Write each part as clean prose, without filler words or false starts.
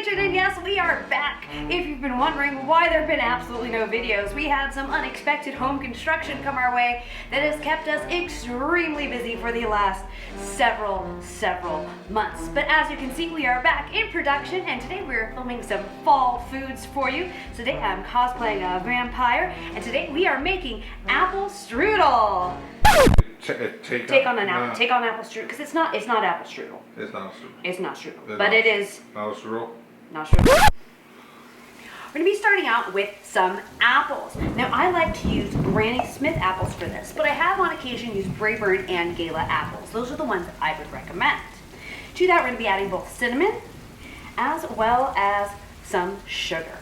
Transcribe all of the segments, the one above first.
kitchen, and yes, we are back. If you've been wondering why there have been absolutely no videos, we had some unexpected home construction come our way that has kept us extremely busy for the last several months. But as you can see, we are back in production, and today we're filming some fall foods for you. So today I'm cosplaying a vampire, and today we are making apple strudel. Take on apple strudel, because it's not apple strudel. It's not strudel. It's not strudel, but it is. Not strudel. Not strudel. We're going to be starting out with some apples. Now, I like to use Granny Smith apples for this, but I have on occasion used Braeburn and Gala apples. Those are the ones that I would recommend. To that, we're going to be adding both cinnamon as well as some sugar.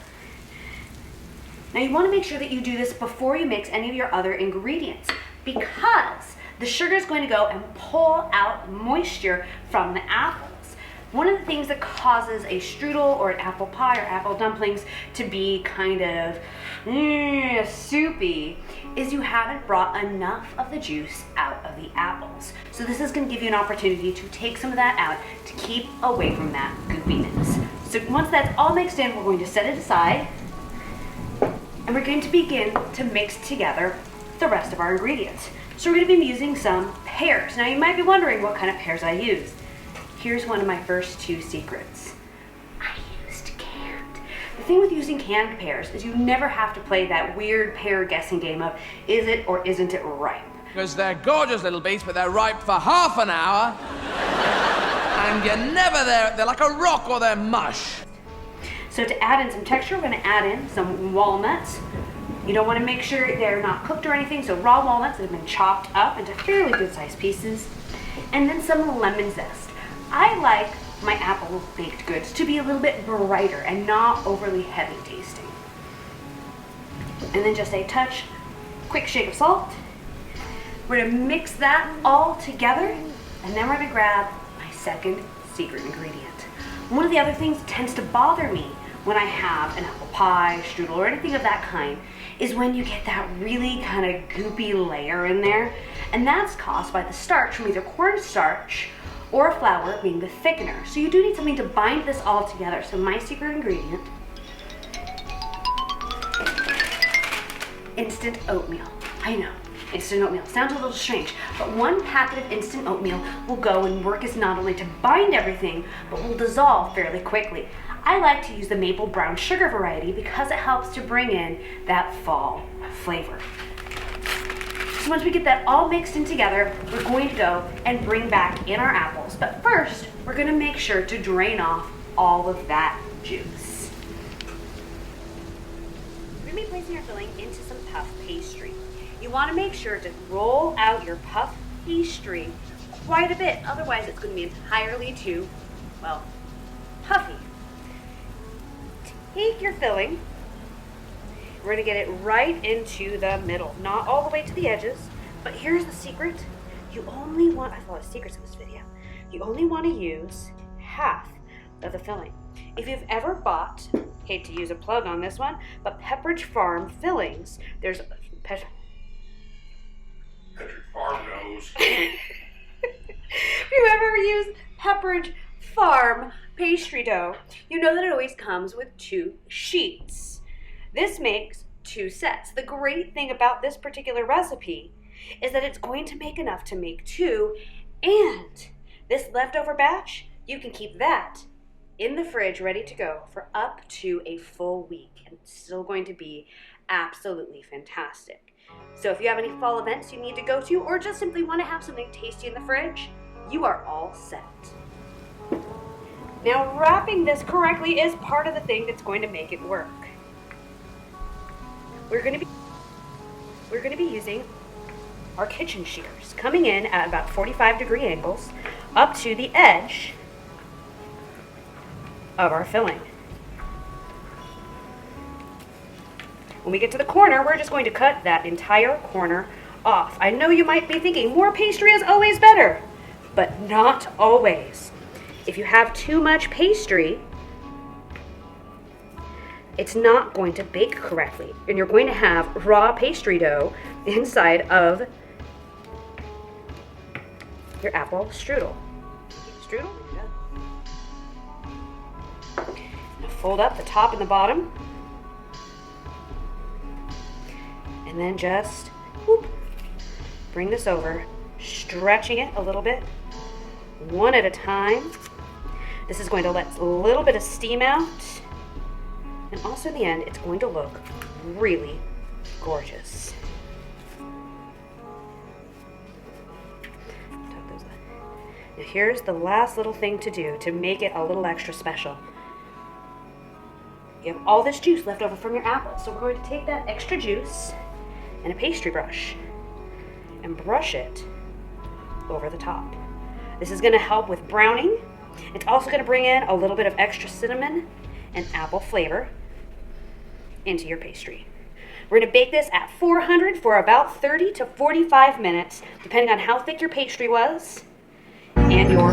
Now, you want to make sure that you do this before you mix any of your other ingredients, because the sugar is going to go and pull out moisture from the apples. One of the things that causes a strudel or an apple pie or apple dumplings to be kind of soupy is you haven't brought enough of the juice out of the apples. So this is going to give you an opportunity to take some of that out to keep away from that goopiness. So once that's all mixed in, we're going to set it aside, and we're going to begin to mix together the rest of our ingredients. So we're going to be using some pears. Now you might be wondering what kind of pears I use. Here's one of my first two secrets. I used canned. The thing with using canned pears is you never have to play that weird pear guessing game of is it or isn't it ripe. Because they're gorgeous little beasts, but they're ripe for half an hour. And you're never there. They're like a rock or they're mush. So to add in some texture, we're going to add in some walnuts. You don't want to make sure they're not cooked or anything, so raw walnuts that have been chopped up into fairly good sized pieces. And then some lemon zest. I like my apple baked goods to be a little bit brighter and not overly heavy tasting. And then just a quick shake of salt. We're going to mix that all together, and then we're going to grab my second secret ingredient. One of the other things that tends to bother me when I have an apple pie, strudel, or anything of that kind is when you get that really kind of goopy layer in there, and that's caused by the starch from either cornstarch or flour being the thickener. So you do need something to bind this all together. So my secret ingredient, instant oatmeal. I know, instant oatmeal sounds a little strange, but one packet of instant oatmeal will go and work as not only to bind everything, but will dissolve fairly quickly. I like to use the maple brown sugar variety because it helps to bring in that fall flavor. So once we get that all mixed in together, we're going to go and bring back in our apples. But first, we're going to make sure to drain off all of that juice. We're going to be placing our filling into some puff pastry. You want to make sure to roll out your puff pastry quite a bit, otherwise it's going to be entirely too, well, puffy. Take your filling. We're going to get it right into the middle, not all the way to the edges, but here's the secret. You only want, I have a lot of secrets in this video, you only want to use half of the filling. If you've ever bought, hate to use a plug on this one, but Pepperidge Farm fillings, there's Pepperidge Farm knows. If you ever used Pepperidge Farm pastry dough, you know that it always comes with two sheets. This makes two sets. The great thing about this particular recipe is that it's going to make enough to make two, and this leftover batch, you can keep that in the fridge ready to go for up to a full week, and it's still going to be absolutely fantastic. So if you have any fall events you need to go to, or just simply want to have something tasty in the fridge, you are all set. Now, wrapping this correctly is part of the thing that's going to make it work. We're going to be using our kitchen shears, coming in at about 45-degree angles up to the edge of our filling. When we get to the corner, we're just going to cut that entire corner off. I know you might be thinking more pastry is always better, but not always. If you have too much pastry, it's not going to bake correctly, and you're going to have raw pastry dough inside of your apple strudel. Fold up the top and the bottom. And then just whoop, bring this over, stretching it a little bit, one at a time. This is going to let a little bit of steam out. And also in the end, it's going to look really gorgeous. Now here's the last little thing to do to make it a little extra special. You have all this juice left over from your apples, so we're going to take that extra juice and a pastry brush and brush it over the top. This is going to help with browning. It's also going to bring in a little bit of extra cinnamon and apple flavor into your pastry. We're going to bake this at 400 for about 30 to 45 minutes, depending on how thick your pastry was and your